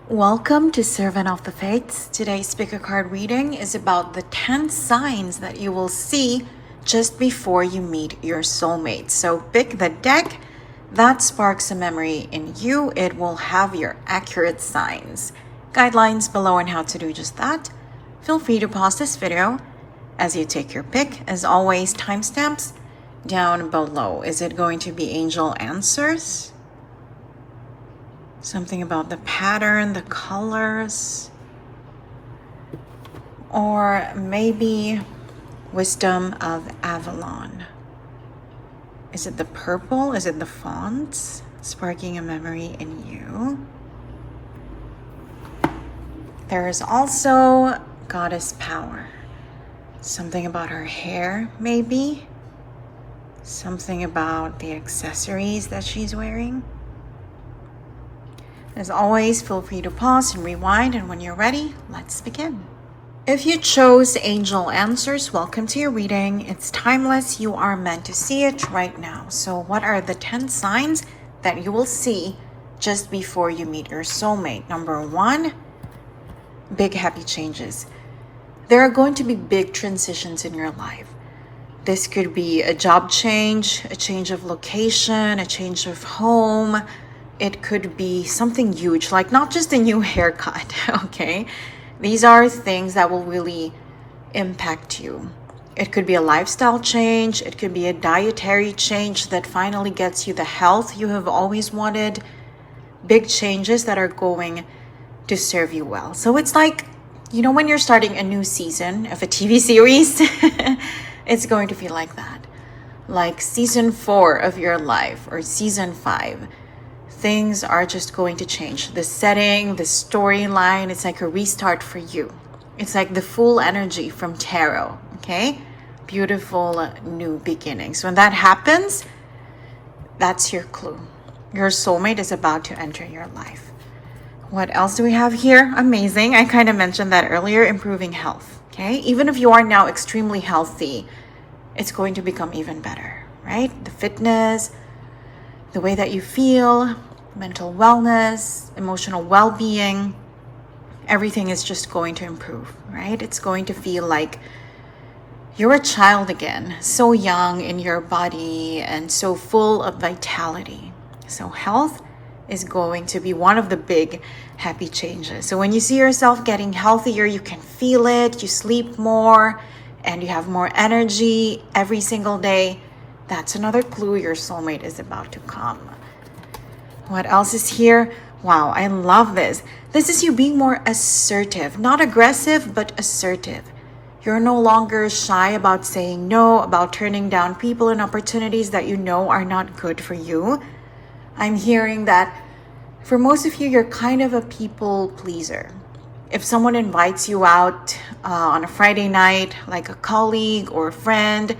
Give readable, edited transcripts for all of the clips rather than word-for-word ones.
Welcome to Servant of the Fates. Today's pickacard reading is about the 10 signs that you will see just before you meet your soulmate. So pick the deck that sparks a memory in you. It will have your accurate signs. Guidelines below on how to do just that. Feel free to pause this video as you take your pick. As always, timestamps down below. Is it going to be angel answers? Something about the pattern, the colors, or maybe wisdom of Avalon. Is it the purple? Is it the fonts sparking a memory in you? There is also goddess power. Something about her hair, maybe. Something about the accessories that she's wearing. As always, feel free to pause and rewind, and when you're ready, let's begin. If you chose angel answers, welcome to your reading. It's timeless. You are meant to see it right now. So what are the 10 signs that you will see just before you meet your soulmate? Number 1, big happy changes. There are going to be big transitions in your life. This could be a job change, a change of location, a change of home. It could be something huge, like not just a new haircut, okay? These are things that will really impact you. It could be a lifestyle change. It could be a dietary change that finally gets you the health you have always wanted. Big changes that are going to serve you well. So it's like, when you're starting a new season of a TV series, it's going to feel like that. Like season 4 of your life or season 5. Things are just going to change. The setting, the storyline, it's like a restart for you. It's like the full energy from tarot, okay? Beautiful new beginnings. When that happens, that's your clue. Your soulmate is about to enter your life. What else do we have here? Amazing. I kind of mentioned that earlier, improving health, okay? Even if you are now extremely healthy, it's going to become even better, right? The fitness, the way that you feel, mental wellness, emotional well-being, everything is just going to improve, right? It's going to feel like you're a child again, so young in your body and so full of vitality. So health is going to be one of the big happy changes. So when you see yourself getting healthier, you can feel it, you sleep more, and you have more energy every single day. That's another clue your soulmate is about to come. What else is here? Wow, I love this. This is you being more assertive, not aggressive, but assertive. You're no longer shy about saying no, about turning down people and opportunities that you know are not good for you. I'm hearing that for most of you, you're kind of a people pleaser. If someone invites you out on a Friday night, like a colleague or a friend,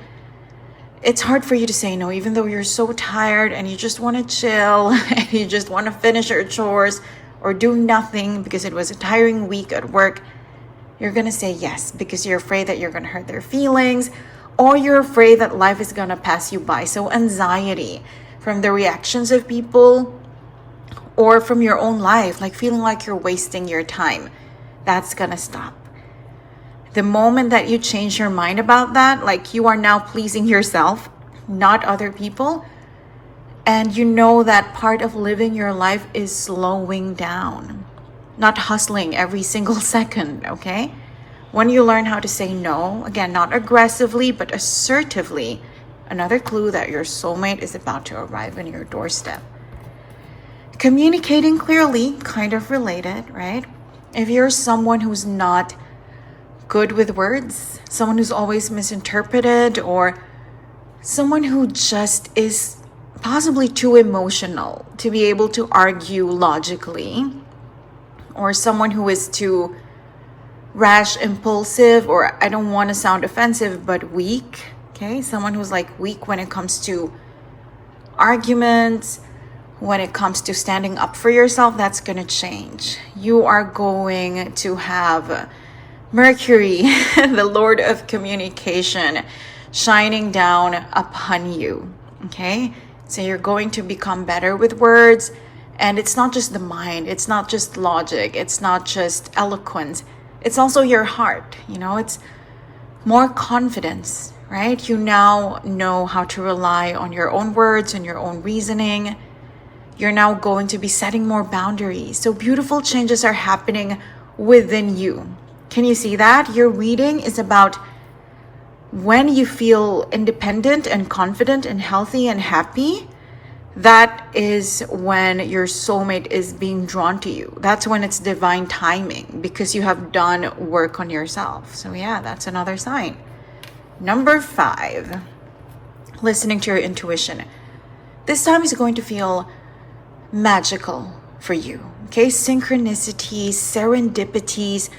it's hard for you to say no, even though you're so tired and you just want to chill and you just want to finish your chores or do nothing because it was a tiring week at work. You're going to say yes because you're afraid that you're going to hurt their feelings, or you're afraid that life is going to pass you by. So anxiety from the reactions of people or from your own life, like feeling like you're wasting your time, that's going to stop. The moment that you change your mind about that, like you are now pleasing yourself, not other people, and you know that part of living your life is slowing down, not hustling every single second, okay? When you learn how to say no, again, not aggressively, but assertively, another clue that your soulmate is about to arrive on your doorstep. Communicating clearly, kind of related, right? If you're someone who's not good with words, someone who's always misinterpreted, or someone who just is possibly too emotional to be able to argue logically, or someone who is too rash, impulsive, or I don't want to sound offensive, but weak, okay? Someone who's like weak when it comes to arguments, when it comes to standing up for yourself, that's going to change. You are going to have Mercury, the Lord of communication, shining down upon you, okay? So you're going to become better with words And it's not just the mind, it's not just logic, it's not just eloquence, it's also your heart. It's more confidence, right? You now know how to rely on your own words and your own reasoning. You're now going to be setting more boundaries. So beautiful changes are happening within you. Can you see that? Your reading is about when you feel independent and confident and healthy and happy. That is when your soulmate is being drawn to you. That's when it's divine timing, because you have done work on yourself. So yeah, that's another sign. Number 5, listening to your intuition. This time is going to feel magical for you. Okay, synchronicities, serendipities,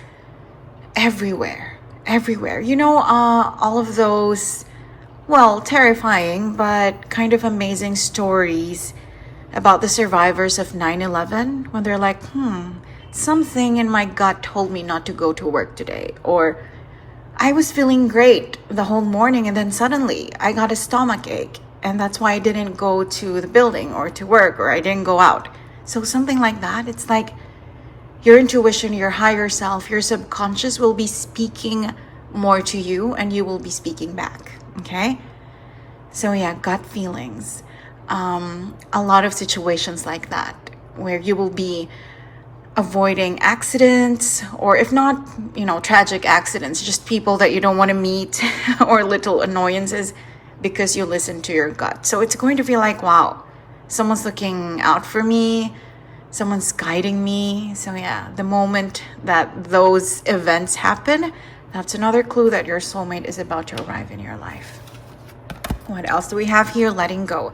everywhere. All of those, well, terrifying, but kind of amazing stories about the survivors of 9/11, when they're like, something in my gut told me not to go to work today. Or I was feeling great the whole morning and then suddenly I got a stomach ache. And that's why I didn't go to the building or to work, or I didn't go out. So something like that. It's like your intuition, your higher self, your subconscious will be speaking more to you, and you will be speaking back. Okay? So yeah, gut feelings. A lot of situations like that, where you will be avoiding accidents, or if not, tragic accidents, just people that you don't want to meet or little annoyances, because you listen to your gut. So it's going to feel like, wow, someone's looking out for me, someone's guiding me. So yeah, the moment that those events happen, that's another clue that your soulmate is about to arrive in your life. What else do we have here? Letting go.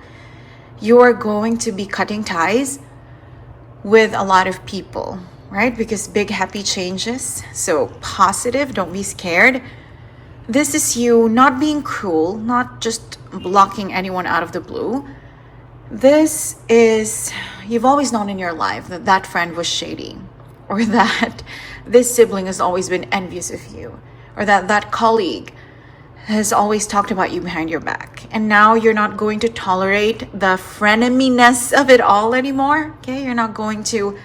You are going to be cutting ties with a lot of people, right? Because big happy changes. So positive, don't be scared. This is you not being cruel, not just blocking anyone out of the blue. This is, you've always known in your life that that friend was shady, or that this sibling has always been envious of you, or that that colleague has always talked about you behind your back. And now you're not going to tolerate the freneminess of it all anymore. Okay, you're not going to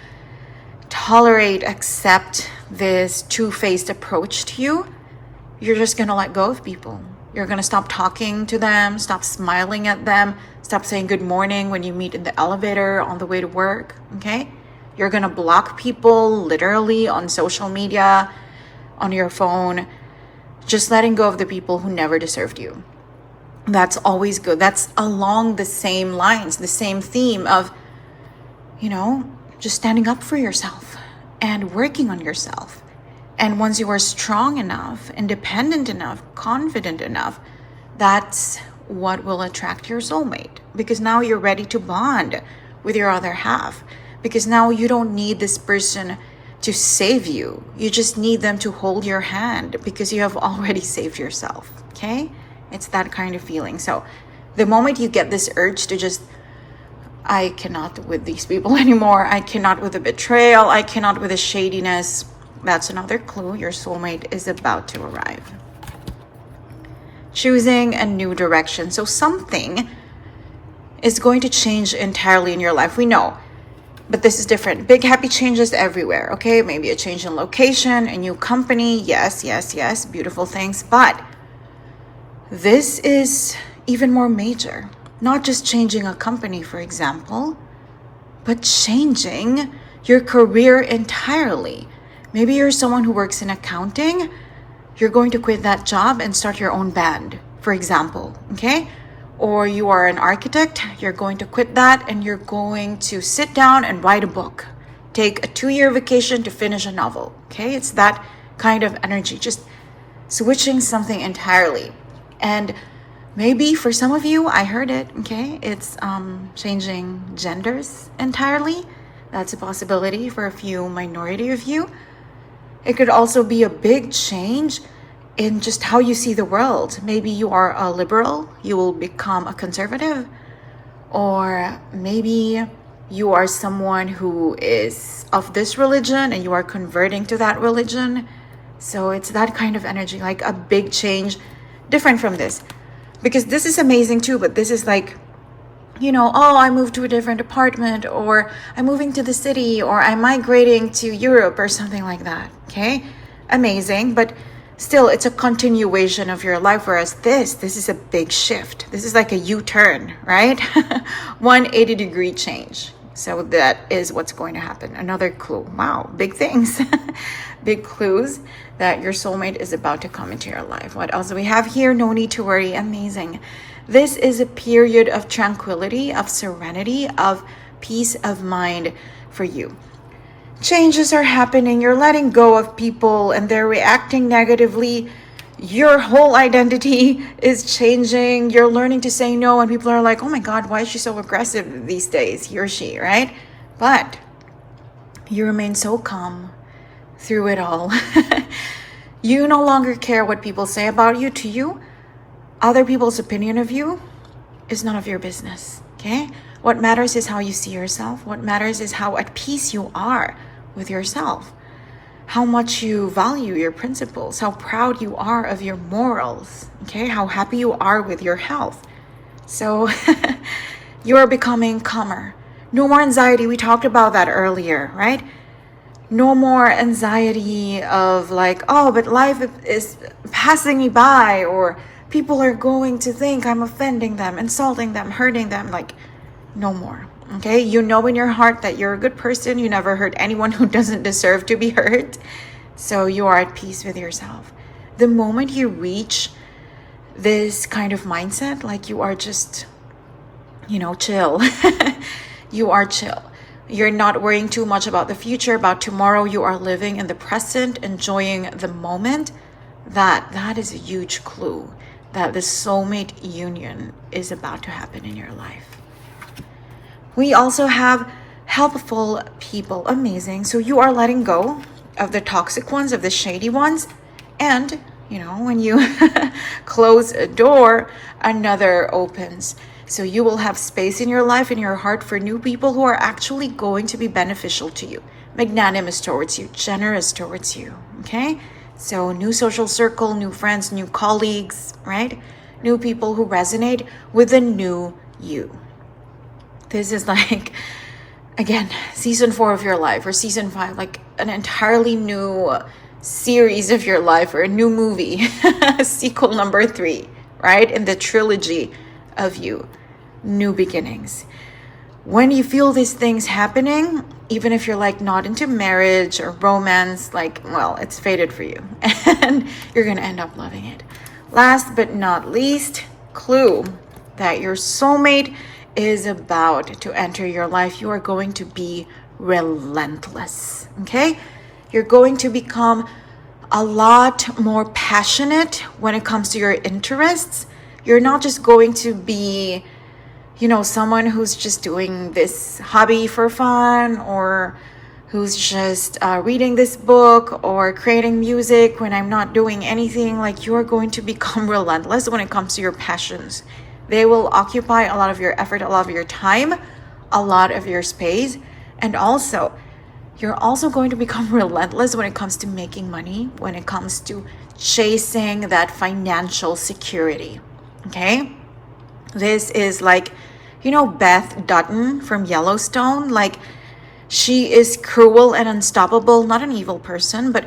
accept this two-faced approach to you. You're just going to let go of people. You're going to stop talking to them, stop smiling at them, stop saying good morning when you meet in the elevator on the way to work, okay? You're going to block people literally on social media, on your phone, just letting go of the people who never deserved you. That's always good. That's along the same lines, the same theme of, just standing up for yourself and working on yourself. And once you are strong enough, independent enough, confident enough, that's what will attract your soulmate. Because now you're ready to bond with your other half. Because now you don't need this person to save you. You just need them to hold your hand, because you have already saved yourself. Okay? It's that kind of feeling. So the moment you get this urge to just, I cannot with these people anymore. I cannot with the betrayal. I cannot with the shadiness. That's another clue your soulmate is about to arrive. Choosing a new direction. So something is going to change entirely in your life. We know, but this is different. Big happy changes everywhere, okay? Maybe a change in location, a new company. Yes, beautiful things. But this is even more major. Not just changing a company, for example, but changing your career entirely. Maybe you're someone who works in accounting. You're going to quit that job and start your own band, for example, okay? Or you are an architect. You're going to quit that and you're going to sit down and write a book. Take a 2-year vacation to finish a novel, okay? It's that kind of energy, just switching something entirely. And maybe for some of you, I heard it, okay? It's changing genders entirely. That's a possibility for a few minority of you. It could also be a big change in just how you see the world. Maybe you are a liberal, you will become a conservative. Or maybe you are someone who is of this religion and you are converting to that religion. So it's that kind of energy, like a big change, different from this. Because this is amazing too, but this is like oh, I moved to a different apartment, or I'm moving to the city, or I'm migrating to Europe or something like that. Okay, amazing. But still, it's a continuation of your life. Whereas this is a big shift. This is like a U-turn, right? 180-degree change. So that is what's going to happen. Another clue. Wow, big things. Big clues that your soulmate is about to come into your life. What else do we have here? No need to worry. Amazing. This is a period of tranquility, of serenity, of peace of mind for you. Changes are happening. You're letting go of people and they're reacting negatively. Your whole identity is changing. You're learning to say no, and people are like, oh my God, why is she so aggressive these days? He or she, right? But you remain so calm through it all. You no longer care what people say about you. To you, other people's opinion of you is none of your business, okay? What matters is how you see yourself. What matters is how at peace you are with yourself, how much you value your principles, how proud you are of your morals, okay? How happy you are with your health. So you are becoming calmer. No more anxiety. We talked about that earlier, right? No more anxiety of like, oh, but life is passing me by, or people are going to think I'm offending them, insulting them, hurting them. Like, no more. Okay? You know in your heart that you're a good person. You never hurt anyone who doesn't deserve to be hurt. So you are at peace with yourself. The moment you reach this kind of mindset, like you are just, chill. You are chill. You're not worrying too much about the future, about tomorrow. You are living in the present, enjoying the moment. That is a huge clue that the soulmate union is about to happen in your life. We also have helpful people. Amazing. So you are letting go of the toxic ones, of the shady ones. And, when you close a door, another opens. So you will have space in your life, in your heart, for new people who are actually going to be beneficial to you, magnanimous towards you, generous towards you, okay? So new social circle, new friends, new colleagues, right? New people who resonate with the new you. This is like, again, season 4 of your life, or season 5, like an entirely new series of your life, or a new movie, sequel number 3, right? In the trilogy of you. New beginnings. When you feel these things happening, even if you're like not into marriage or romance, like, well, it's fated for you and you're gonna end up loving it. Last but not least, clue that your soulmate is about to enter your life. You are going to be relentless, okay? You're going to become a lot more passionate when it comes to your interests. You're not just going to be, someone who's just doing this hobby for fun, or who's just reading this book or creating music when I'm not doing anything. Like, you're going to become relentless when it comes to your passions. They will occupy a lot of your effort, a lot of your time, a lot of your space. And also, you're also going to become relentless when it comes to making money, when it comes to chasing that financial security. Okay? This is like, Beth Dutton from Yellowstone. Like, she is cruel and unstoppable, not an evil person, but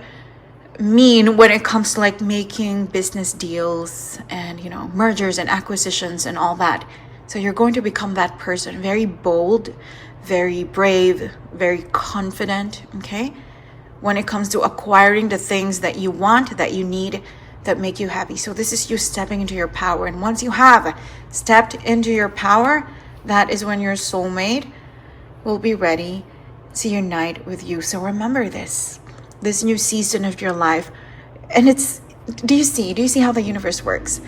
mean when it comes to like making business deals and, mergers and acquisitions and all that. So you're going to become that person, very bold, very brave, very confident, okay? When it comes to acquiring the things that you want, that you need, that make you happy. So this is you stepping into your power. And once you have stepped into your power, that is when your soulmate will be ready to unite with you. So remember this new season of your life. And do you see how the universe works?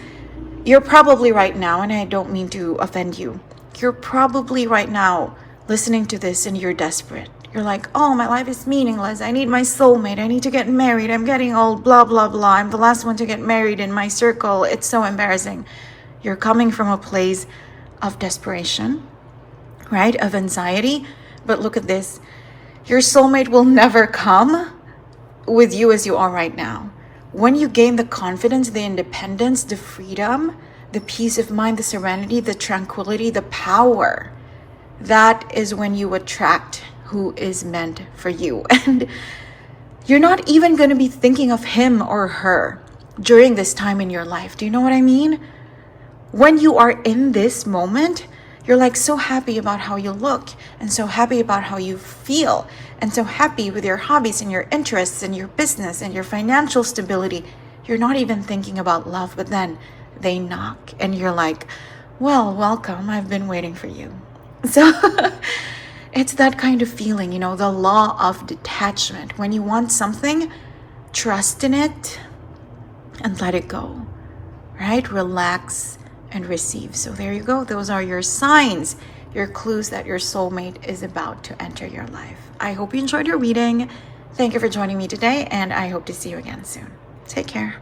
You're probably right now, and I don't mean to offend you, you're probably right now listening to this and you're desperate. You're like, oh, my life is meaningless. I need my soulmate. I need to get married. I'm getting old, blah, blah, blah. I'm the last one to get married in my circle. It's so embarrassing. You're coming from a place of desperation, right? Of anxiety. But look at this. Your soulmate will never come with you as you are right now. When you gain the confidence, the independence, the freedom, the peace of mind, the serenity, the tranquility, the power. That is when you attract who is meant for you. And you're not even going to be thinking of him or her during this time in your life. Do you know what I mean? When you are in this moment, you're like so happy about how you look and so happy about how you feel and so happy with your hobbies and your interests and your business and your financial stability. You're not even thinking about love, but then they knock and you're like, well, welcome. I've been waiting for you. So it's that kind of feeling, you know, the law of detachment. When you want something, trust in it and let it go, right? Relax and receive. So there you go. Those are your signs, your clues that your soulmate is about to enter your life. I hope you enjoyed your reading. Thank you for joining me today, and I hope to see you again soon. Take care.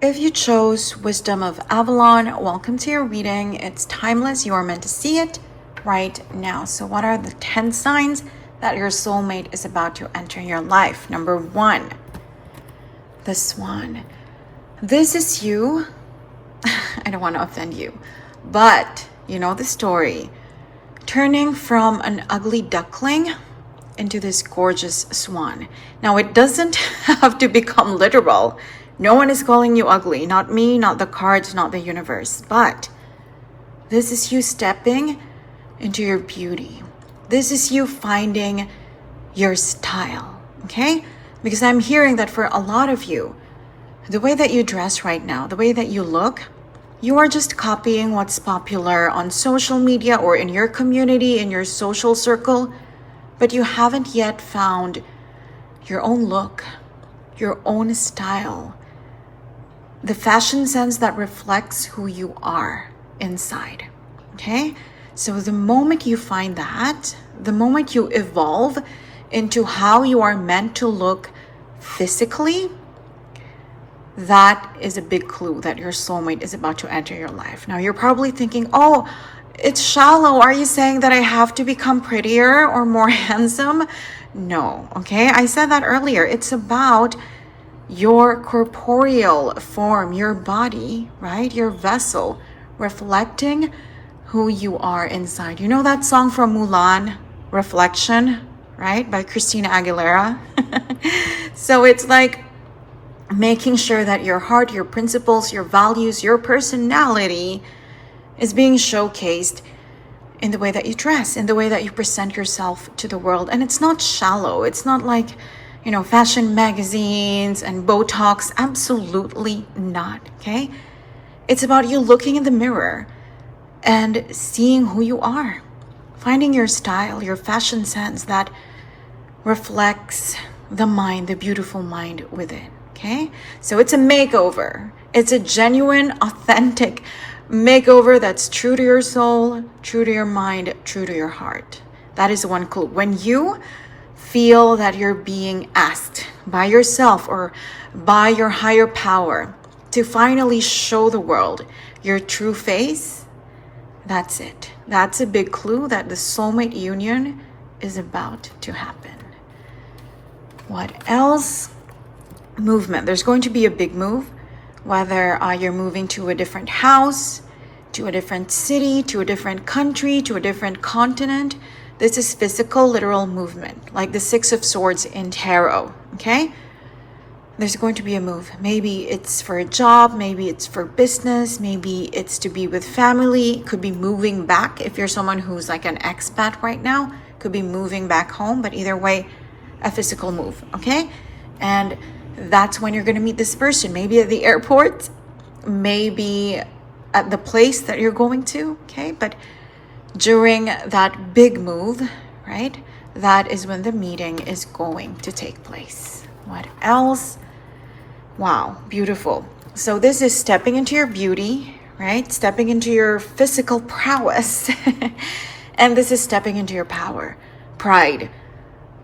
If you chose Wisdom of Avalon, welcome to your reading. It's timeless. You are meant to see it right now. So what are the 10 signs that your soulmate is about to enter your life? Number 1, the Swan. This is you. I don't want to offend you, but you know the story. Turning from an ugly duckling into this gorgeous swan. Now, it doesn't have to become literal. No one is calling you ugly. Not me, not the cards, not the universe. But this is you stepping into your beauty. This is you finding your style, okay? Because I'm hearing that for a lot of you, the way that you dress right now, the way that you look, you are just copying what's popular on social media or in your community, in your social circle, but you haven't yet found your own look, your own style, the fashion sense that reflects who you are inside, okay? So the moment you find that, the moment you evolve into how you are meant to look physically, that is a big clue that your soulmate is about to enter your life. Now, you're probably thinking, oh, it's shallow. Are you saying that I have to become prettier or more handsome? No, okay? I said that earlier. It's about your corporeal form, your body, right? Your vessel reflecting who you are inside. You know that song from Mulan, Reflection, right? By Christina Aguilera. So it's like making sure that your heart, your principles, your values, your personality is being showcased in the way that you dress, in the way that you present yourself to the world. And it's not shallow. It's not like, you know, fashion magazines and Botox. Absolutely not, okay? It's about you looking in the mirror and seeing who you are, finding your style, your fashion sense that reflects the mind, the beautiful mind within. Okay, so it's a makeover. It's a genuine, authentic makeover that's true to your soul, true to your mind, true to your heart. That is one clue. When you feel that you're being asked by yourself or by your higher power to finally show the world your true face, that's it. That's a big clue that the soulmate union is about to happen. What else? Movement. There's going to be a big move, whether you're moving to a different house, to a different city, to a different country, to a different continent. This is physical, literal movement, like the 6 of Swords in tarot, okay? There's going to be a move. Maybe it's for a job, maybe it's for business, maybe it's to be with family. Could be moving back if you're someone who's like an expat right now. Could be moving back home, but either way, a physical move, okay? And that's when you're going to meet this person, maybe at the airport, maybe at the place that you're going to, okay? But during that big move, right, that is when the meeting is going to take place. What else? Wow, beautiful. So this is stepping into your beauty, right? Stepping into your physical prowess. And this is stepping into your power, pride,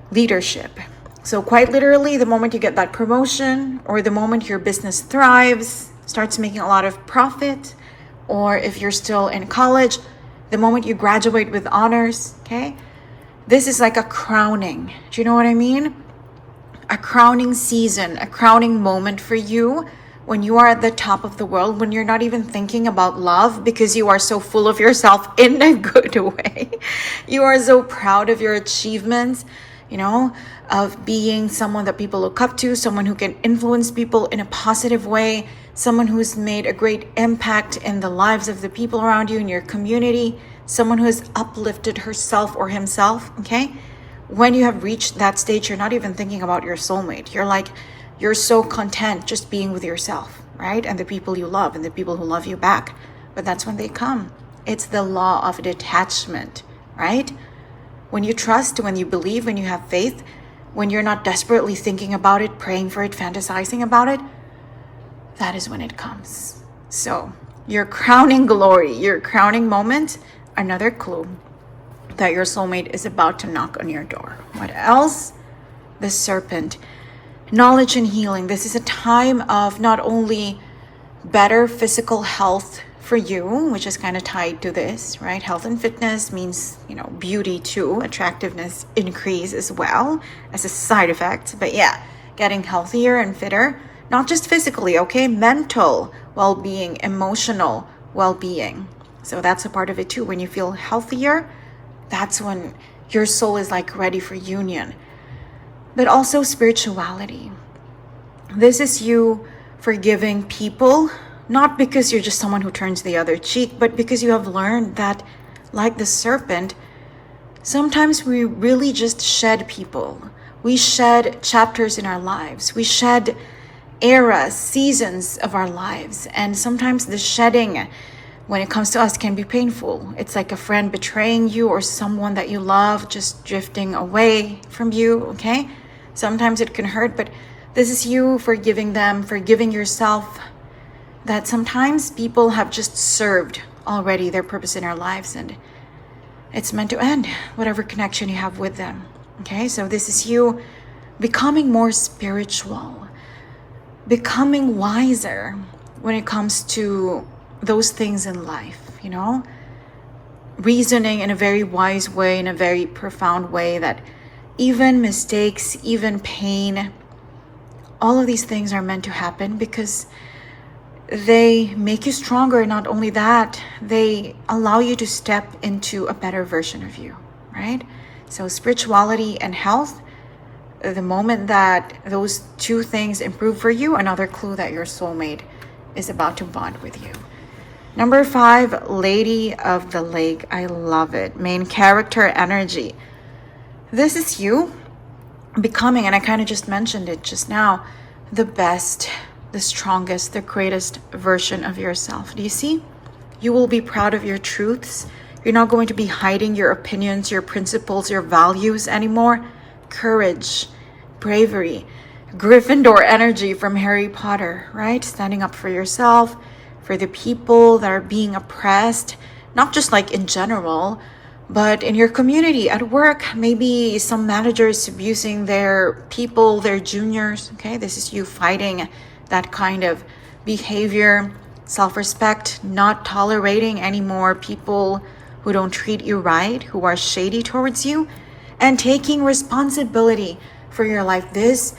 leadership. So quite literally, the moment you get that promotion or the moment your business thrives, starts making a lot of profit, or if you're still in college, the moment you graduate with honors, okay? This is like a crowning. Do you know what I mean? A crowning season, a crowning moment for you when you are at the top of the world, when you're not even thinking about love because you are so full of yourself in a good way. You are so proud of your achievements, you know, of being someone that people look up to, someone who can influence people in a positive way, someone who's made a great impact in the lives of the people around you in your community, someone who has uplifted herself or himself, okay? When you have reached that stage, you're not even thinking about your soulmate. You're so content just being with yourself, right? And the people you love and the people who love you back. But that's when they come. It's the law of detachment, right? When you trust, when you believe, when you have faith, when you're not desperately thinking about it, praying for it, fantasizing about it, that is when it comes. So your crowning glory, your crowning moment, another clue that your soulmate is about to knock on your door. What else? The serpent. Knowledge and healing. This is a time of not only better physical health for you, which is kind of tied to this, right? Health and fitness means, you know, beauty too, attractiveness increase as well as a side effect. But yeah, getting healthier and fitter, not just physically, okay? Mental well-being, emotional well-being. So that's a part of it too. When you feel healthier, that's when your soul is like ready for union. But also spirituality. This is you forgiving people, not because you're just someone who turns the other cheek, but because you have learned that, like the serpent, sometimes we really just shed people. We shed chapters in our lives. We shed eras, seasons of our lives. And sometimes the shedding, when it comes to us, can be painful. It's like a friend betraying you or someone that you love just drifting away from you, okay? Sometimes it can hurt, but this is you forgiving them, forgiving yourself, that sometimes people have just served already their purpose in our lives and it's meant to end, whatever connection you have with them, okay? So this is you becoming more spiritual, becoming wiser when it comes to those things in life, you know? Reasoning in a very wise way, in a very profound way, that even mistakes, even pain, all of these things are meant to happen because they make you stronger. Not only that, they allow you to step into a better version of you, right? So spirituality and health, the moment that those two things improve for you, another clue that your soulmate is about to bond with you. Number 5, Lady of the Lake. I love it. Main character energy. This is you becoming, and I kind of just mentioned it just now, the best, the strongest, the greatest version of yourself. Do you see? You will be proud of your truths. You're not going to be hiding your opinions, your principles, your values anymore. Courage, bravery, Gryffindor energy from Harry Potter, right? Standing up for yourself, for the people that are being oppressed, not just like in general, but in your community, at work, maybe some managers abusing their people, their juniors, okay? This is you fighting that kind of behavior, self-respect, not tolerating anymore people who don't treat you right, who are shady towards you, and taking responsibility for your life. This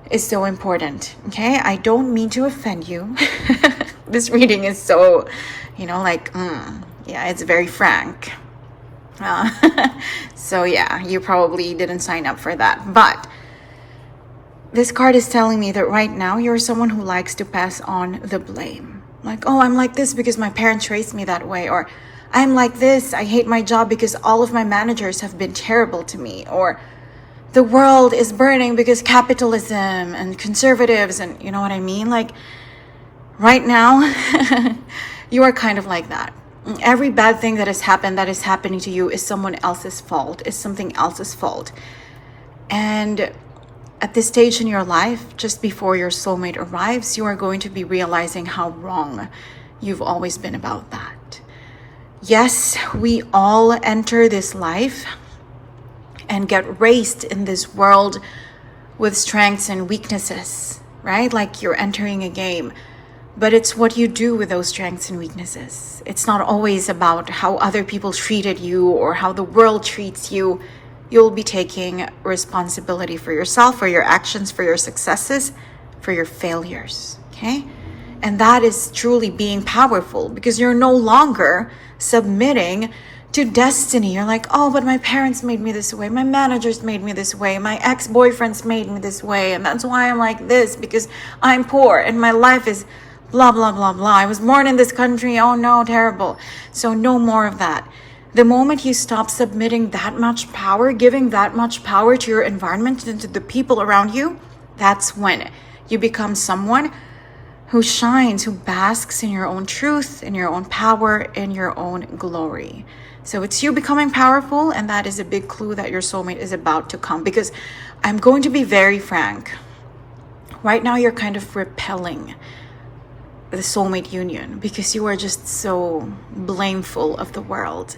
is so important, okay? I don't mean to offend you. This reading is so, yeah, it's very frank. So yeah, you probably didn't sign up for that. But this card is telling me that right now you're someone who likes to pass on the blame. Like, oh, I'm like this because my parents raised me that way. Or I'm like this, I hate my job because all of my managers have been terrible to me. Or the world is burning because capitalism and conservatives and you know what I mean? Like right now, you are kind of like that. Every bad thing that has happened, that is happening to you, is someone else's fault, is something else's fault. And at this stage in your life, just before your soulmate arrives, you are going to be realizing how wrong you've always been about that. Yes, we all enter this life and get raised in this world with strengths and weaknesses, right? Like you're entering a game. But it's what you do with those strengths and weaknesses. It's not always about how other people treated you or how the world treats you. You'll be taking responsibility for yourself, for your actions, for your successes, for your failures, okay? And that is truly being powerful, because you're no longer submitting to destiny. You're like, oh, but my parents made me this way. My managers made me this way. My ex-boyfriends made me this way. And that's why I'm like this, because I'm poor and my life is blah, blah, blah, blah. I was born in this country. Oh no, terrible. So no more of that. The moment you stop submitting that much power, giving that much power to your environment and to the people around you, that's when you become someone who shines, who basks in your own truth, in your own power, in your own glory. So it's you becoming powerful, and that is a big clue that your soulmate is about to come. Because I'm going to be very frank. Right now, you're kind of repelling the soulmate union because you are just so blameful of the world.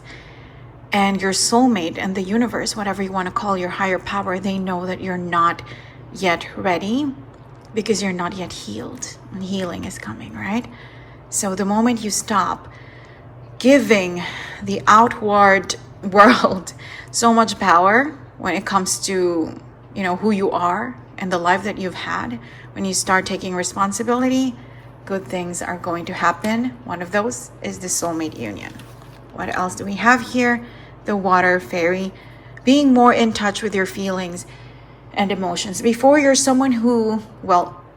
And your soulmate and the universe, whatever you want to call your higher power, they know that you're not yet ready because you're not yet healed. And healing is coming, right? So the moment you stop giving the outward world so much power when it comes to, who you are and the life that you've had, when you start taking responsibility, good things are going to happen. One of those is the soulmate union. What else do we have here? The water fairy, being more in touch with your feelings and emotions. Before, you're someone who,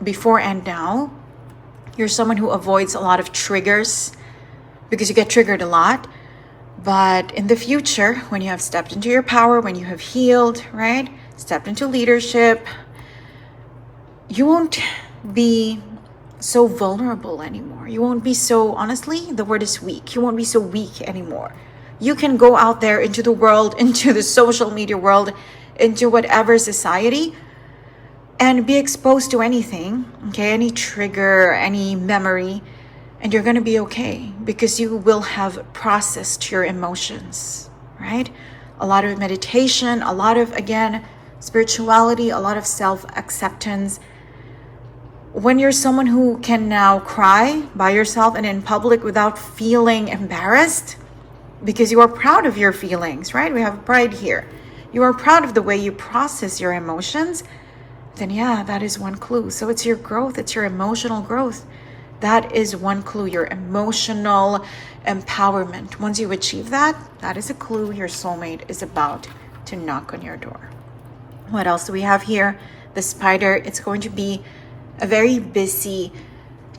before and now, you're someone who avoids a lot of triggers because you get triggered a lot. But in the future, when you have stepped into your power, when you have healed, right? Stepped into leadership, you won't be so vulnerable anymore. You won't be so, honestly, the word is weak. You won't be so weak anymore. You can go out there into the world, into the social media world, into whatever society, and be exposed to anything, okay? Any trigger, any memory, and you're going to be okay because you will have processed your emotions, right? A lot of meditation, a lot of, again, spirituality, a lot of self-acceptance. When you're someone who can now cry by yourself and in public without feeling embarrassed because you are proud of your feelings, right? We have pride here. You are proud of the way you process your emotions, then yeah, that is one clue. So it's your growth, it's your emotional growth. That is one clue, your emotional empowerment. Once you achieve that, that is a clue your soulmate is about to knock on your door. What else do we have here? The spider. It's going to be a very busy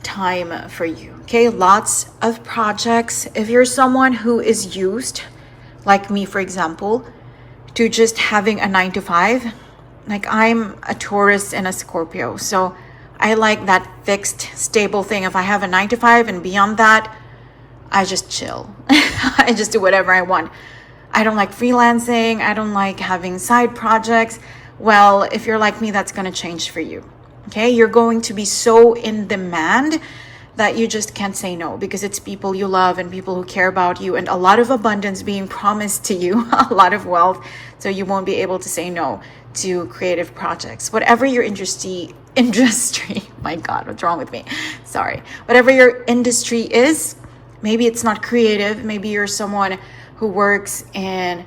time for you, okay? Lots of projects. If you're someone who is used, like me, for example, to just having a 9 to 5, like I'm a Taurus and a Scorpio, so I like that fixed, stable thing. If I have a 9 to 5 and beyond that, I just chill. I just do whatever I want. I don't like freelancing. I don't like having side projects. Well, if you're like me, that's going to change for you. Okay, you're going to be so in demand that you just can't say no because it's people you love and people who care about you and a lot of abundance being promised to you, a lot of wealth. So you won't be able to say no to creative projects. Whatever your industry, my God, what's wrong with me? Sorry. Whatever your industry is, maybe it's not creative. Maybe you're someone who works in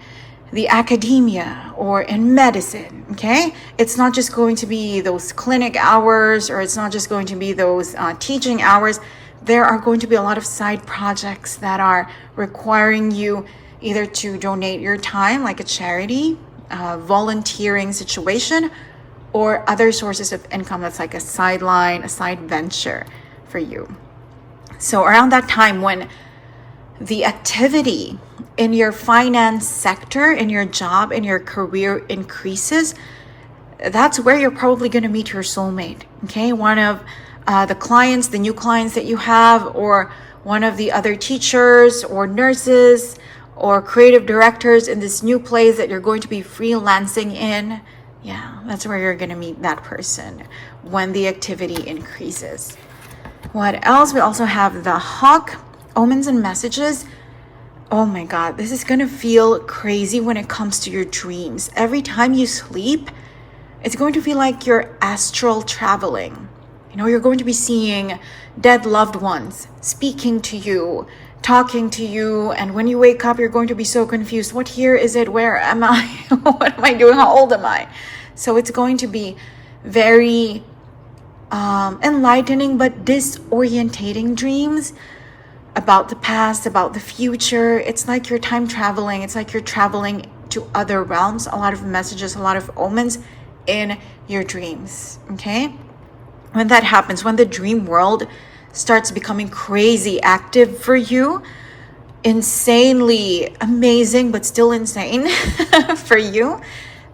the academia or in medicine, okay? It's not just going to be those clinic hours or it's not just going to be those teaching hours. There are going to be a lot of side projects that are requiring you either to donate your time like a charity, volunteering situation, or other sources of income that's like a sideline, a side venture for you. So around that time when the activity in your finance sector, in your job, in your career increases, that's where you're probably going to meet your soulmate, okay? One of the clients, the new clients that you have, or one of the other teachers or nurses or creative directors in this new place that you're going to be freelancing in. Yeah, that's where you're going to meet that person when the activity increases. What else? We also have the hawk, omens and messages. Oh my God, this is going to feel crazy when it comes to your dreams. Every time you sleep, it's going to feel like you're astral traveling. You're going to be seeing dead loved ones speaking to you, talking to you. And when you wake up, you're going to be so confused. What year is it? Where am I? What am I doing? How old am I? So it's going to be very enlightening but disorientating dreams about the past, about the future. It's like you're time traveling. It's like you're traveling to other realms. A lot of messages, a lot of omens in your dreams. Okay? When that happens, when the dream world starts becoming crazy active for you, insanely amazing, but still insane for you,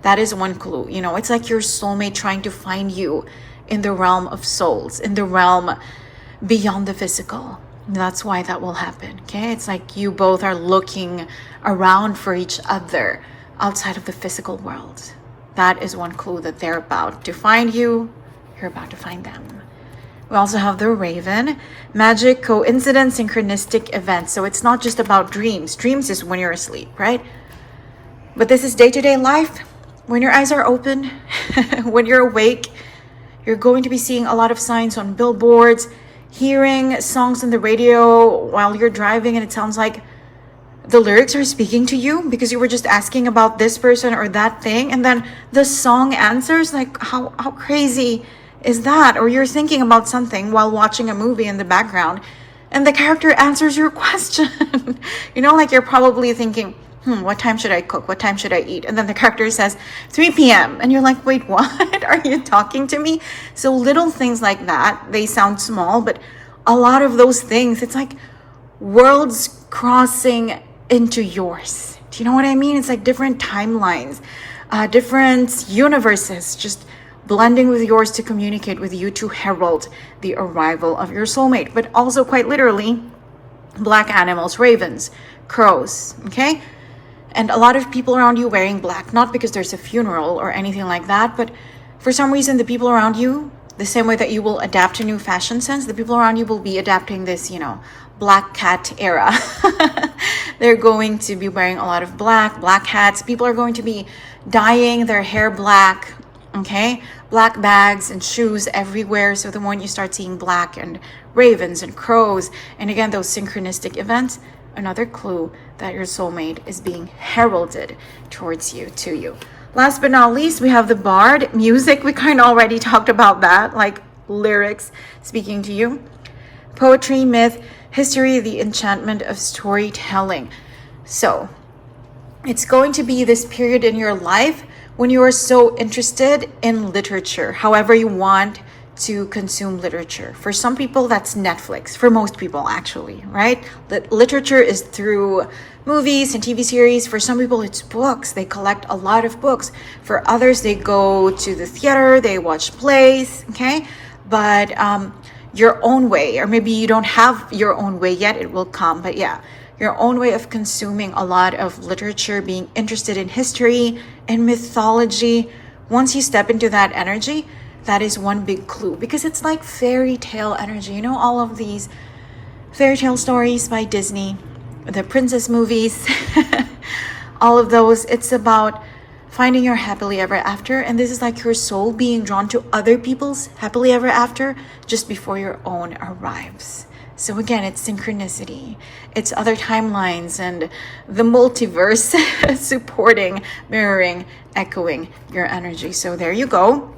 that is one clue. You know, it's like your soulmate trying to find you in the realm of souls, in the realm beyond the physical. That's why that will happen. Okay, it's like you both are looking around for each other outside of the physical world. That is one clue that they're about to find you. You're about to find them. We also have the Raven, magic, coincidence, synchronistic events. So it's not just about dreams. Dreams is when you're asleep, right? But this is day-to-day life. When your eyes are open, when you're awake, you're going to be seeing a lot of signs on billboards, hearing songs on the radio while you're driving, and it sounds like the lyrics are speaking to you because you were just asking about this person or that thing, and then the song answers. Like, how crazy is that? Or you're thinking about something while watching a movie in the background and the character answers your question. You know, like you're probably thinking, what time should I cook? What time should I eat? And then the character says 3 p.m. And you're like, wait, what? Are you talking to me? So little things like that, they sound small, but a lot of those things, it's like worlds crossing into yours. Do you know what I mean? It's like different timelines, different universes, just blending with yours to communicate with you, to herald the arrival of your soulmate. But also quite literally, black animals, ravens, crows, okay? And a lot of people around you wearing black, not because there's a funeral or anything like that, but for some reason, the people around you, the same way that you will adapt to new fashion sense, the people around you will be adapting this, you know, black cat era. They're going to be wearing a lot of black hats. People are going to be dyeing their hair black, okay? Black bags and shoes everywhere. So the moment you start seeing black and ravens and crows, and again, those synchronistic events, another clue that your soulmate is being heralded towards you, to you. Last but not least, we have the bard, music. We kind of already talked about that, like lyrics speaking to you. Poetry, myth, history, the enchantment of storytelling. So it's going to be this period in your life when you are so interested in literature, however you want to consume literature. For some people, that's Netflix. For most people, actually, right? Literature is through movies and TV series. For some people, it's books. They collect a lot of books. For others, they go to the theater, they watch plays, okay? But your own way, or maybe you don't have your own way yet, it will come. But yeah, your own way of consuming a lot of literature, being interested in history and mythology. Once you step into that energy, that is one big clue, because it's like fairy tale energy. You know, all of these fairy tale stories by Disney, the princess movies, all of those, it's about finding your happily ever after. And this is like your soul being drawn to other people's happily ever after just before your own arrives. So again, it's synchronicity. It's other timelines and the multiverse supporting, mirroring, echoing your energy. So there you go.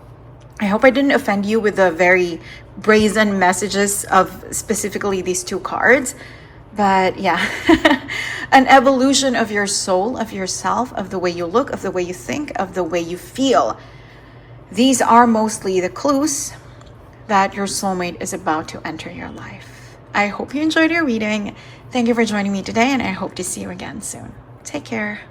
I hope I didn't offend you with the very brazen messages of specifically these two cards. But yeah, an evolution of your soul, of yourself, of the way you look, of the way you think, of the way you feel. These are mostly the clues that your soulmate is about to enter your life. I hope you enjoyed your reading. Thank you for joining me today, and I hope to see you again soon. Take care.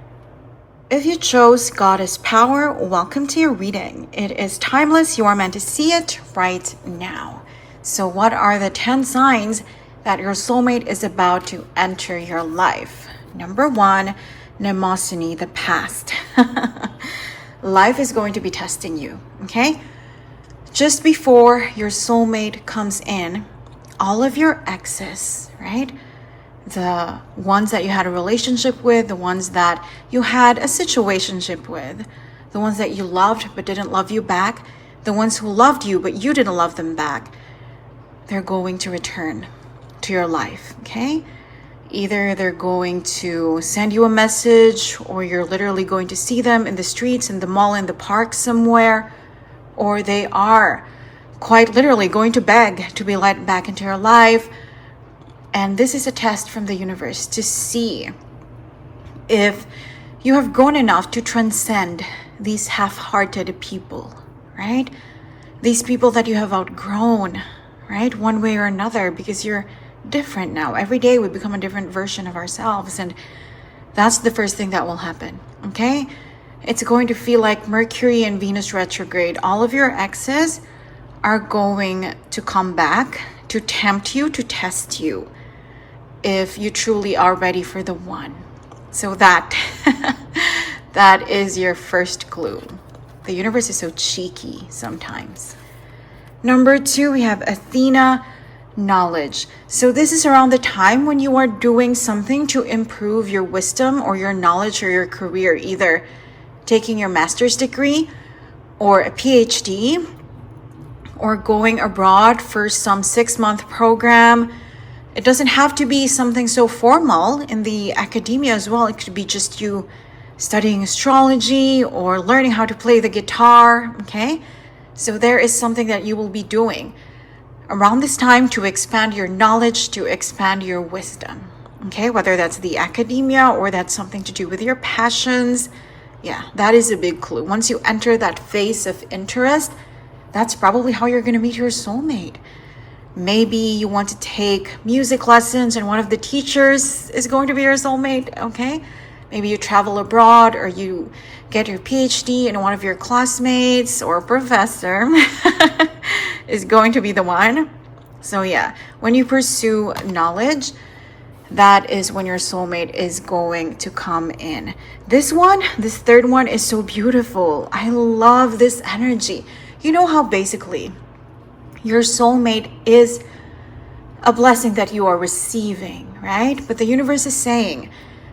If you chose Goddess Power, welcome to your reading. It is timeless. You are meant to see it right now. So what are the 10 signs that your soulmate is about to enter your life? Number 1, Mnemosyne, the past. Life is going to be testing you, okay? Just before your soulmate comes in, all of your exes, right? The ones that you had a relationship with, the ones that you had a situationship with, the ones that you loved but didn't love you back, the ones who loved you but you didn't love them back, they're going to return to your life, okay? Either they're going to send you a message, or you're literally going to see them in the streets, in the mall, in the park somewhere, or they are quite literally going to beg to be let back into your life. And this is a test from the universe to see if you have grown enough to transcend these half-hearted people, right? These people that you have outgrown, right? One way or another, because you're different now. Every day we become a different version of ourselves. And that's the first thing that will happen, okay? It's going to feel like Mercury and Venus retrograde. All of your exes are going to come back to tempt you, to test you, if you truly are ready for the one. So that is your first clue. The universe is so cheeky sometimes. Number 2, we have Athena, knowledge. So this is around the time when you are doing something to improve your wisdom or your knowledge or your career, either taking your master's degree or a PhD, or going abroad for some 6-month program. It doesn't have to be something so formal in the academia as well. It could be just you studying astrology or learning how to play the guitar, okay? So there is something that you will be doing around this time to expand your knowledge, to expand your wisdom, okay? Whether that's the academia or that's something to do with your passions. Yeah, that is a big clue. Once you enter that phase of interest, that's probably how you're going to meet your soulmate. Maybe you want to take music lessons and one of the teachers is going to be your soulmate, okay? Maybe you travel abroad or you get your PhD and one of your classmates or professor is going to be the one. So yeah, when you pursue knowledge, that is when your soulmate is going to come in. This third one is so beautiful. I love this energy. You know how basically your soulmate is a blessing that you are receiving, right? But the universe is saying,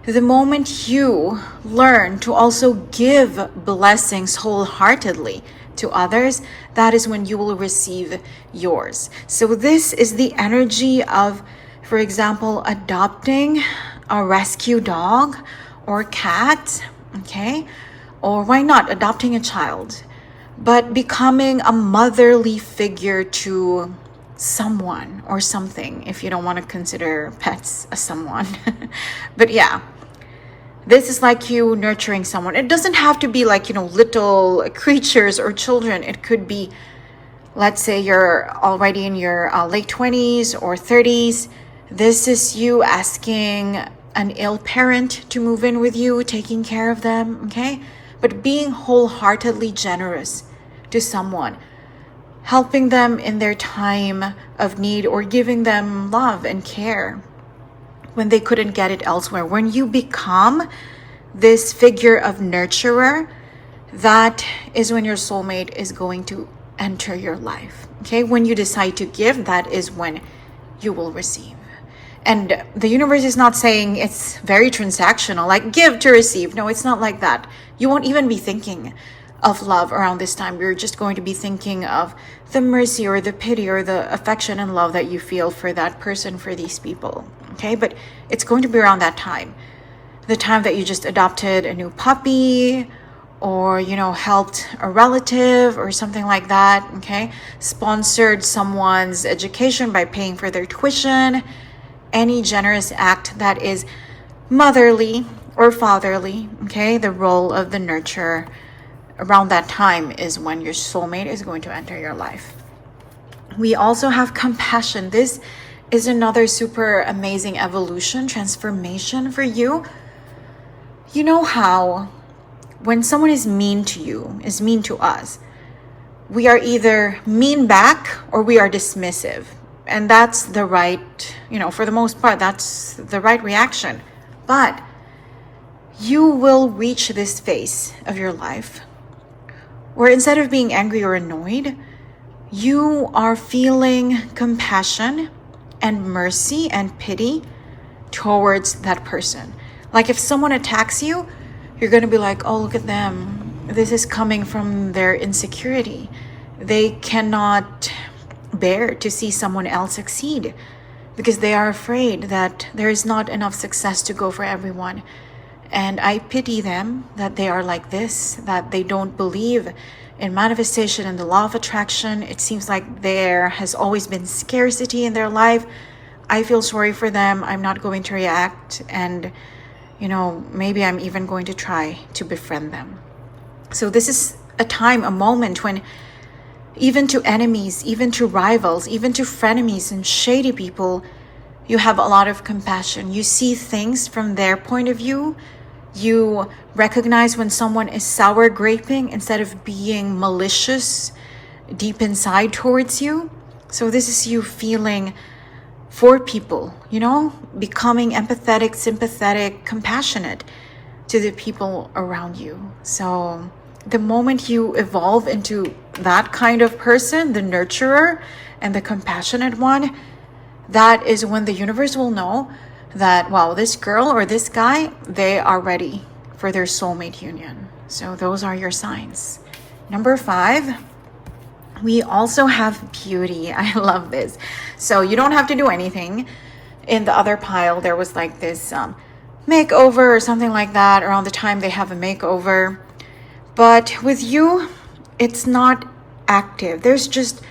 the moment you learn to also give blessings wholeheartedly to others, that is when you will receive yours. So this is the energy of, for example, adopting a rescue dog or cat, okay? Or why not adopting a child? But becoming a motherly figure to someone or something, if you don't want to consider pets as someone. But yeah, this is like you nurturing someone. It doesn't have to be like, little creatures or children. It could be, let's say you're already in your late 20s or 30s. This is you asking an ill parent to move in with you, taking care of them, okay? But being wholeheartedly generous to someone, helping them in their time of need or giving them love and care when they couldn't get it elsewhere. When you become this figure of nurturer, that is when your soulmate is going to enter your life, okay? When you decide to give, that is when you will receive. And the universe is not saying it's very transactional, like give to receive. No, it's not like that. You won't even be thinking of love around this time. You're just going to be thinking of the mercy or the pity or the affection and love that you feel for that person, for these people, okay? But it's going to be around that time. The time that you just adopted a new puppy or, helped a relative or something like that, okay? Sponsored someone's education by paying for their tuition. Any generous act that is motherly or fatherly, okay? The role of the nurturer around that time is when your soulmate is going to enter your life. We also have compassion. This is another super amazing evolution, transformation for you. You know how when someone is mean to you, is mean to us, we are either mean back or we are dismissive. And that's the right, for the most part, that's the right reaction. But you will reach this phase of your life where instead of being angry or annoyed, you are feeling compassion and mercy and pity towards that person. Like if someone attacks you, you're going to be like, oh, look at them. This is coming from their insecurity. They cannot bear to see someone else succeed because they are afraid that there is not enough success to go for everyone. And I pity them that they are like this, that they don't believe in manifestation and the law of attraction, it seems like there has always been scarcity in their life. I feel sorry for them. I'm not going to react, and maybe I'm even going to try to befriend them. So this is a time, a moment when even to enemies, even to rivals, even to frenemies and shady people, you have a lot of compassion. You see things from their point of view. You recognize when someone is sour graping instead of being malicious deep inside towards you. So this is you feeling for people, becoming empathetic, sympathetic, compassionate to the people around you. So the moment you evolve into that kind of person, the nurturer and the compassionate one, that is when the universe will know that, wow, this girl or this guy, they are ready for their soulmate union. So those are your signs. Number 5, we also have beauty. I love this. So you don't have to do anything. In the other pile, there was like this makeover or something like that around the time they have a makeover. But with you, it's not active. There's just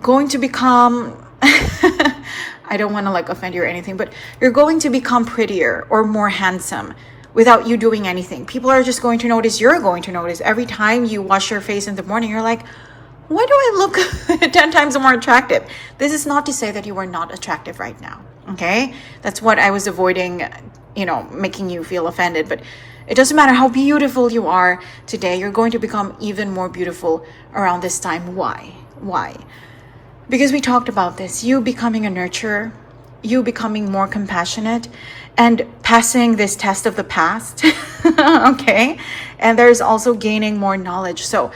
going to become, I don't want to like offend you or anything, but you're going to become prettier or more handsome without you doing anything. People are just going to notice, you're going to notice. Every time you wash your face in the morning, you're like, why do I look 10 times more attractive? This is not to say that you are not attractive right now, okay? That's what I was avoiding, making you feel offended. But it doesn't matter how beautiful you are today, you're going to become even more beautiful around this time. Why? Because we talked about this, you becoming a nurturer, you becoming more compassionate and passing this test of the past, okay? And there's also gaining more knowledge. So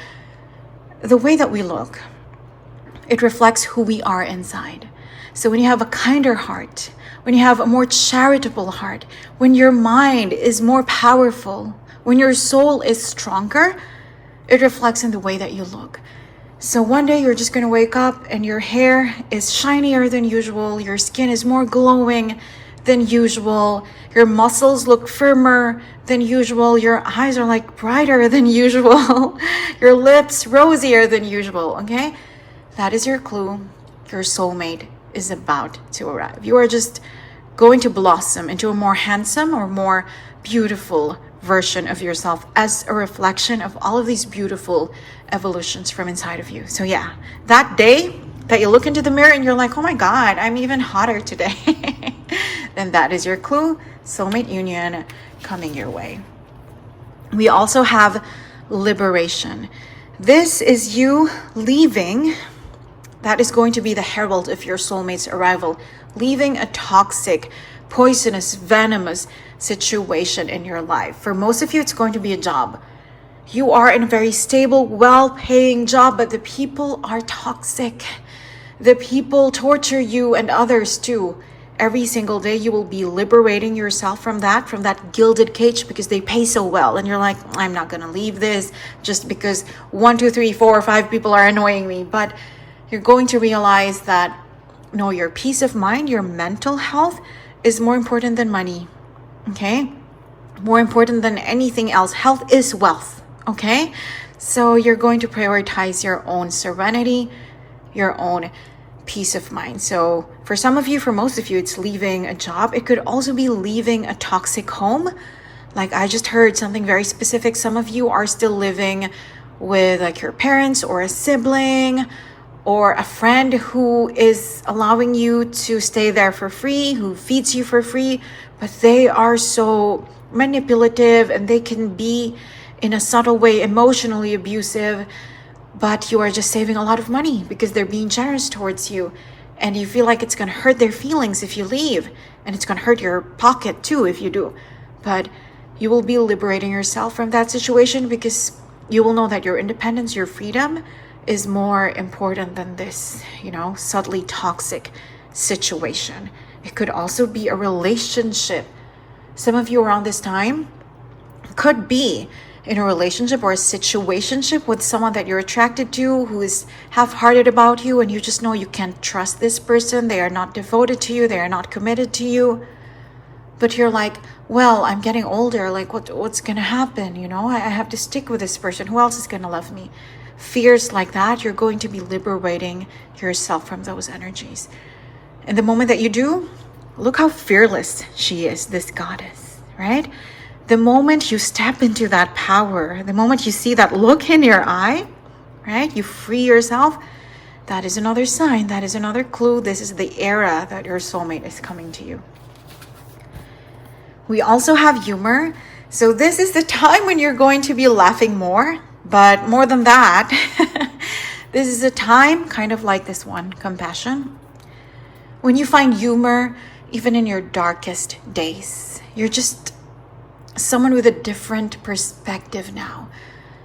the way that we look, it reflects who we are inside. So when you have a kinder heart, when you have a more charitable heart, when your mind is more powerful, when your soul is stronger, it reflects in the way that you look. So one day you're just going to wake up and your hair is shinier than usual, your skin is more glowing than usual, your muscles look firmer than usual, your eyes are like brighter than usual, your lips rosier than usual, okay? That is your clue. Your soulmate is about to arrive. You are just going to blossom into a more handsome or more beautiful version of yourself as a reflection of all of these beautiful evolutions from inside of you. So yeah, that day that you look into the mirror and you're like, oh my God, I'm even hotter today, then that is your clue. Soulmate union coming your way. We also have liberation. This is you leaving. That is going to be the herald of your soulmate's arrival, leaving a toxic, poisonous, venomous situation in your life. For most of you, it's going to be a job. You are in a very stable, well-paying job, but the people are toxic. The people torture you and others too. Every single day, you will be liberating yourself from that gilded cage, because they pay so well. And you're like, I'm not going to leave this just because 1, 2, 3, 4, or 5 people are annoying me. But you're going to realize that, no, your peace of mind, your mental health is more important than money, okay? More important than anything else. Health is wealth, okay? So you're going to prioritize your own serenity, your own peace of mind. So for some of you, for most of you, it's leaving a job. It could also be leaving a toxic home. Like I just heard something very specific. Some of you are still living with like your parents or a sibling or a friend who is allowing you to stay there for free, who feeds you for free, but they are so manipulative and they can be in a subtle way emotionally abusive, but you are just saving a lot of money because they're being generous towards you, and you feel like it's going to hurt their feelings if you leave, and it's going to hurt your pocket too if you do. But you will be liberating yourself from that situation, because you will know that your independence, your freedom is more important than this, subtly toxic situation. It could also be a relationship. Some of you around this time could be in a relationship or a situationship with someone that you're attracted to, who is half-hearted about you, and you just know you can't trust this person. They are not devoted to you. They are not committed to you. But you're like, well, I'm getting older. Like, what's going to happen? I have to stick with this person. Who else is going to love me? fears like that, you're going to be liberating yourself from those energies. And the moment that you do, look how fearless she is, this goddess, right? The moment you step into that power, the moment you see that look in your eye, right? You free yourself. That is another sign. That is another clue. This is the era that your soulmate is coming to you. We also have humor. So this is the time when you're going to be laughing more. But more than that, this is a time kind of like this one, compassion. When you find humor, even in your darkest days, you're just someone with a different perspective now.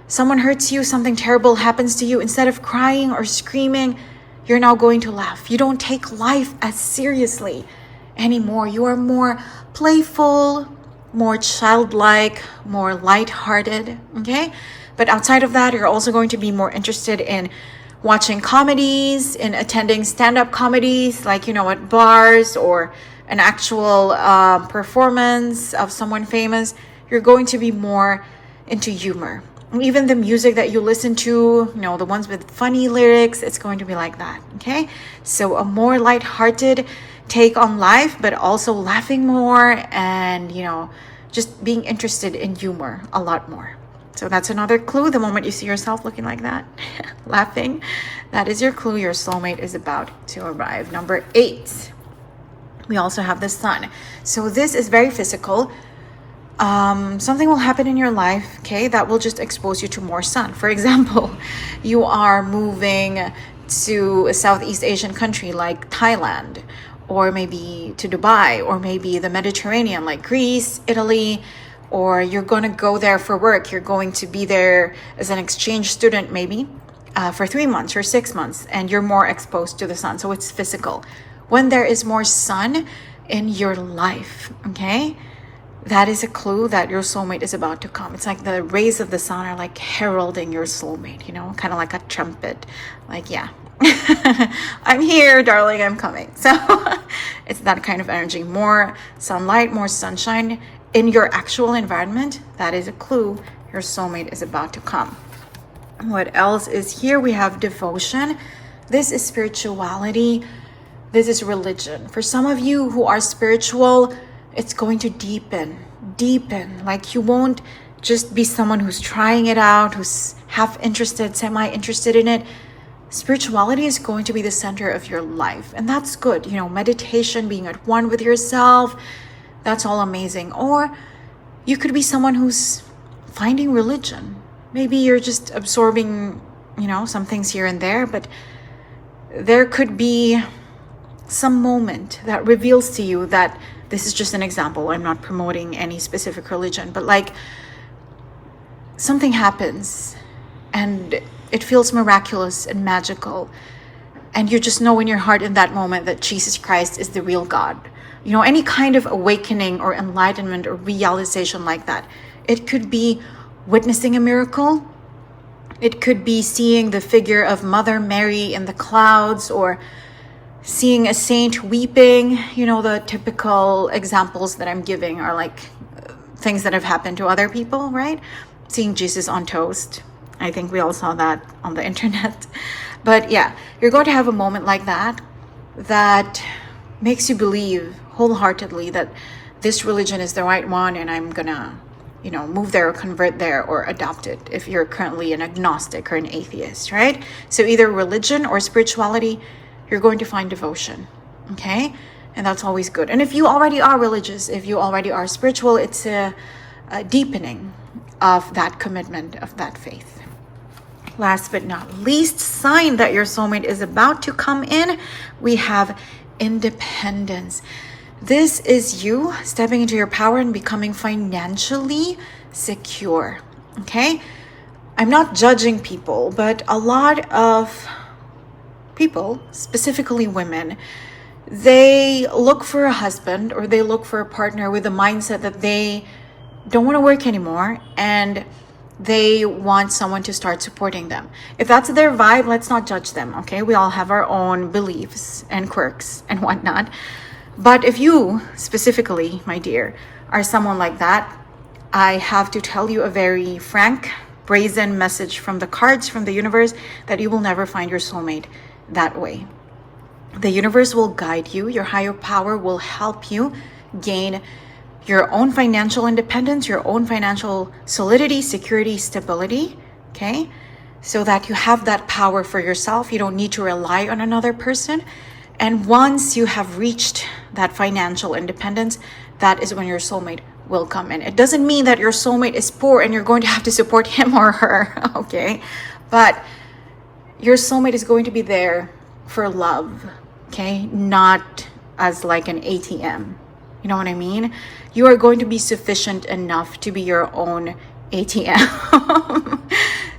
Someone hurts you, something terrible happens to you. Instead of crying or screaming, you're now going to laugh. You don't take life as seriously anymore. You are more playful, more childlike, more lighthearted, okay? But outside of that, you're also going to be more interested in watching comedies, in attending stand-up comedies, like, at bars or an actual performance of someone famous. You're going to be more into humor. Even the music that you listen to, the ones with funny lyrics, it's going to be like that, okay? So a more lighthearted take on life, but also laughing more and, just being interested in humor a lot more. So that's another clue. The moment you see yourself looking like that, laughing, that is your clue. Your soulmate is about to arrive. Number 8, we also have the sun. So this is very physical. Something will happen in your life, okay, that will just expose you to more sun. For example, you are moving to a Southeast Asian country like Thailand, or maybe to Dubai, or maybe the Mediterranean like Greece, Italy, or you're going to go there for work. You're going to be there as an exchange student maybe for 3 months or 6 months, and you're more exposed to the sun. So it's physical. When there is more sun in your life, okay, that is a clue that your soulmate is about to come. It's like the rays of the sun are like heralding your soulmate, kind of like a trumpet. Like, yeah, I'm here, darling, I'm coming. So it's that kind of energy. More sunlight, more sunshine in your actual environment. That is a clue your soulmate is about to come. What else is here? We have devotion. This is spirituality. This is religion. For some of you who are spiritual, it's going to deepen. Like you won't just be someone who's trying it out, who's half interested, semi-interested in it. Spirituality is going to be the center of your life. And that's good. Meditation, being at one with yourself, that's all amazing. Or you could be someone who's finding religion. Maybe you're just absorbing, some things here and there, but there could be some moment that reveals to you that this is just an example. I'm not promoting any specific religion, but like something happens and it feels miraculous and magical. And you just know in your heart in that moment that Jesus Christ is the real God. Any kind of awakening or enlightenment or realization like that. It could be witnessing a miracle. It could be seeing the figure of Mother Mary in the clouds, or seeing a saint weeping. The typical examples that I'm giving are like things that have happened to other people, right? Seeing Jesus on toast. I think we all saw that on the internet. But yeah, you're going to have a moment like that makes you believe wholeheartedly that this religion is the right one, and I'm gonna, move there or convert there or adopt it if you're currently an agnostic or an atheist, right? So either religion or spirituality, you're going to find devotion, okay? And that's always good. And if you already are religious, if you already are spiritual, it's a deepening of that commitment, of that faith. Last but not least, sign that your soulmate is about to come in, we have independence. This is you stepping into your power and becoming financially secure, okay? I'm not judging people, but a lot of people, specifically women, they look for a husband or they look for a partner with the mindset that they don't want to work anymore and they want someone to start supporting them. If that's their vibe, let's not judge them, okay? We all have our own beliefs and quirks and whatnot. But if you specifically, my dear, are someone like that, I have to tell you a very frank, brazen message from the cards, from the universe, that you will never find your soulmate that way. The universe will guide you. Your higher power will help you gain your own financial independence, your own financial solidity, security, stability, okay? So that you have that power for yourself. You don't need to rely on another person. And once you have reached that financial independence, that is when your soulmate will come in. It doesn't mean that your soulmate is poor and you're going to have to support him or her, okay? But your soulmate is going to be there for love, okay? Not as like an ATM. You know what I mean? You are going to be sufficient enough to be your own ATM.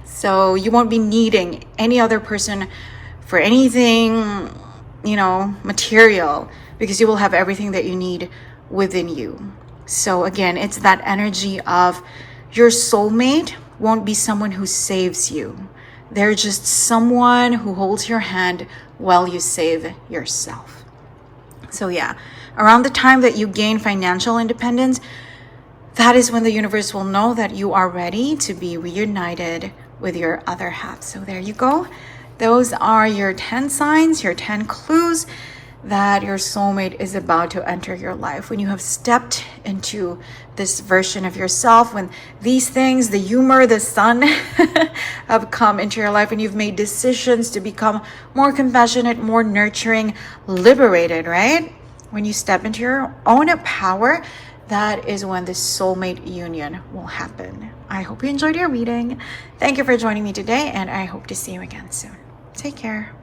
So you won't be needing any other person for anything, you know, material, because you will have everything that you need within you. So again, it's that energy of your soulmate won't be someone who saves you. They're just someone who holds your hand while you save yourself. So yeah, around the time that you gain financial independence, that is when the universe will know that you are ready to be reunited with your other half. So there you go. Those are your 10 signs, your 10 clues that your soulmate is about to enter your life. When you have stepped into this version of yourself, when these things, the humor, the sun have come into your life, and you've made decisions to become more compassionate, more nurturing, liberated, right? When you step into your own power, that is when the soulmate union will happen. I hope you enjoyed your reading. Thank you for joining me today, and I hope to see you again soon. Take care.